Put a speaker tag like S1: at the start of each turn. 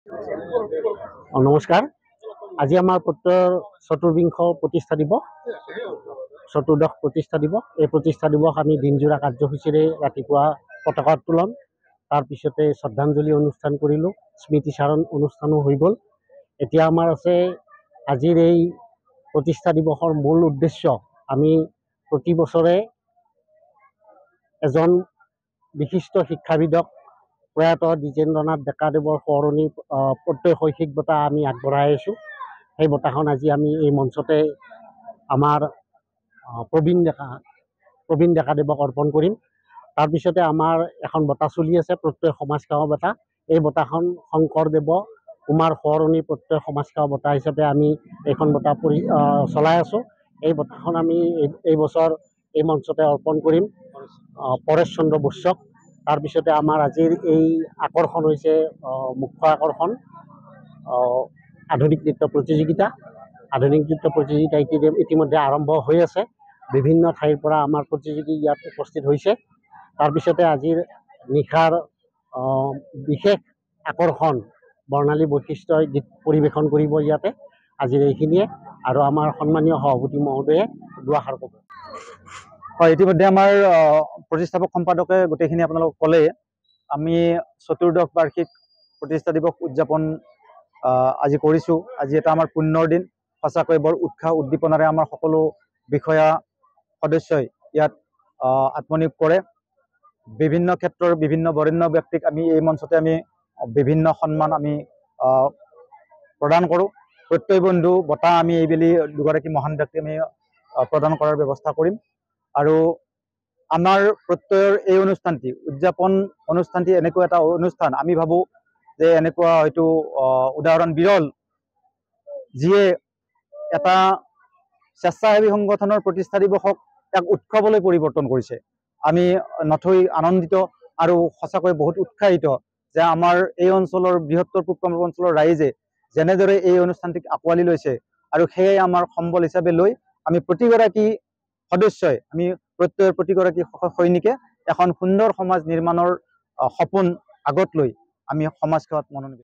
S1: নমস্কাৰ। আজি আমাৰ প্ৰত্যয়ৰ চতুৰ্বিংশ প্ৰতিষ্ঠা দিৱস, চতুৰ্দশ প্ৰতিষ্ঠা দিৱস। এই প্ৰতিষ্ঠা দিৱস আমি দিনজোৰা কাৰ্যসূচীৰে ৰাতিপুৱা পতাকা উত্তোলন, তাৰপিছতে শ্ৰদ্ধাঞ্জলি অনুষ্ঠান কৰিলোঁ, স্মৃতিচাৰণ অনুষ্ঠানো হৈ গ'ল। এতিয়া আমাৰ আছে আজিৰ এই প্ৰতিষ্ঠা দিৱসৰ মূল উদ্দেশ্য, আমি প্ৰতি বছৰে এজন বিশিষ্ট শিক্ষাবিদক প্ৰয়াত দ্বিজেন্দ্ৰনাথ ডেকাদেৱৰ সোঁৱৰণি প্ৰত্যয় শৈক্ষিক বঁটা আমি আগবঢ়াই আছোঁ। সেই বঁটাখন আজি আমি এই মঞ্চতে আমাৰ প্ৰবীণ ডেকাদেৱক অৰ্পণ কৰিম। তাৰপিছতে আমাৰ এখন বঁটা চলি আছে, প্ৰত্যয় সমাজসেৱা বঁটা। এই বঁটাখন শংকৰদেৱ কুমাৰ সোঁৱৰণি প্ৰত্যয় সমাজসেৱা বঁটা হিচাপে আমি এইখন বঁটা চলাই আছোঁ। এই বঁটাখন আমি এই বছৰ এই মঞ্চতে অৰ্পণ কৰিম পৰেশ চন্দ্ৰ বৈশ্যক। তাৰপিছতে আমাৰ আজিৰ এই আকৰ্ষণ হৈছে মুখ্য আকৰ্ষণ আধুনিক নৃত্য প্ৰতিযোগিতা। আধুনিক নৃত্য প্ৰতিযোগিতা ইতিমধ্যে আৰম্ভ হৈ আছে। বিভিন্ন ঠাইৰ পৰা আমাৰ প্ৰতিযোগী ইয়াত উপস্থিত হৈছে। তাৰপিছতে আজিৰ নিশাৰ বিশেষ আকৰ্ষণ বৰ্ণালী বৈশিষ্ট্যই গীত পৰিৱেশন কৰিব ইয়াতে। আজিৰ এইখিনিয়ে, আৰু আমাৰ সন্মানীয় সভাপতি মহোদয়ে দুআষাৰ ক'ব।
S2: হয়, ইতিমধ্যে আমাৰ প্ৰতিষ্ঠাপক সম্পাদকে গোটেইখিনি আপোনালোকক ক'লে। আমি চতুৰ্দশ বাৰ্ষিক প্ৰতিষ্ঠা দিৱস উদযাপন আজি কৰিছোঁ। আজি এটা আমাৰ পুণ্যৰ দিন। সঁচাকৈ বৰ উৎসাহ উদ্দীপনাৰে আমাৰ সকলো বিষয়া সদস্যই ইয়াত আত্মনিয়োগ কৰে। বিভিন্ন ক্ষেত্ৰৰ বিভিন্ন বৰেণ্য ব্যক্তিক আমি এই মঞ্চতে আমি বিভিন্ন সন্মান আমি প্ৰদান কৰোঁ। প্ৰত্যয় বন্ধু বঁটা আমি এইবেলি দুগৰাকী মহান ব্যক্তি আমি প্ৰদান কৰাৰ ব্যৱস্থা কৰিম। আৰু আমাৰ প্ৰত্যয়ৰ এই অনুষ্ঠানটি উদযাপন অনুষ্ঠানটি এনেকুৱা এটা অনুষ্ঠান, আমি ভাবোঁ যে এনেকুৱা হয়তো উদাহৰণ বিৰল, যিয়ে এটা স্বেচ্ছাসেৱী সংগঠনৰ প্ৰতিষ্ঠা দিৱসক এক উৎসৱলৈ পৰিৱৰ্তন কৰিছে। আমি নথৈ আনন্দিত আৰু সঁচাকৈ বহুত উৎসাহিত যে আমাৰ এই অঞ্চলৰ বৃহত্তৰ পূব কামৰূপ অঞ্চলৰ ৰাইজে যেনেদৰে এই অনুষ্ঠানটিক আঁকোৱালি লৈছে, আৰু সেয়াই আমাৰ সম্বল হিচাপে লৈ আমি প্ৰতিগৰাকী সদস্যই, আমি প্ৰত্যয়ৰ প্ৰতিগৰাকী সৈনিকে এখন সুন্দৰ সমাজ নিৰ্মাণৰ সপোন আগত লৈ আমি সমাজ সেৱাত মনোনিৱেশ